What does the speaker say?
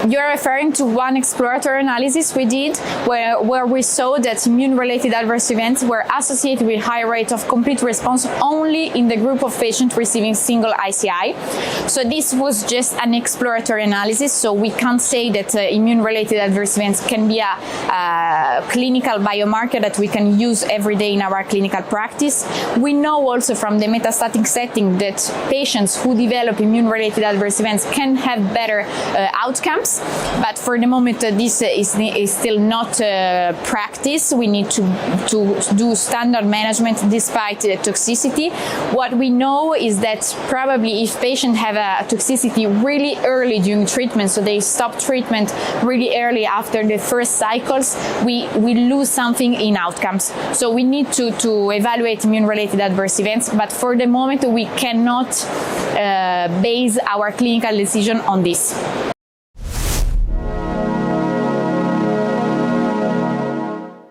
You're referring to one exploratory analysis we did where we saw that immune-related adverse events were associated with high rate of complete response only in the group of patients receiving single ICI. So this was just an exploratory analysis, so we can't say that immune-related adverse events can be a clinical biomarker that we can use every day in our clinical practice. We know also from the metastatic setting that patients who develop immune-related adverse events can have better outcomes. But for the moment, this is still not practice. We need to do standard management despite the toxicity. What we know is that probably if patients have a toxicity really early during treatment, so they stop treatment really early after the first cycles, we lose something in outcomes. So we need to evaluate immune-related adverse events, but for the moment we cannot base our clinical decision on this.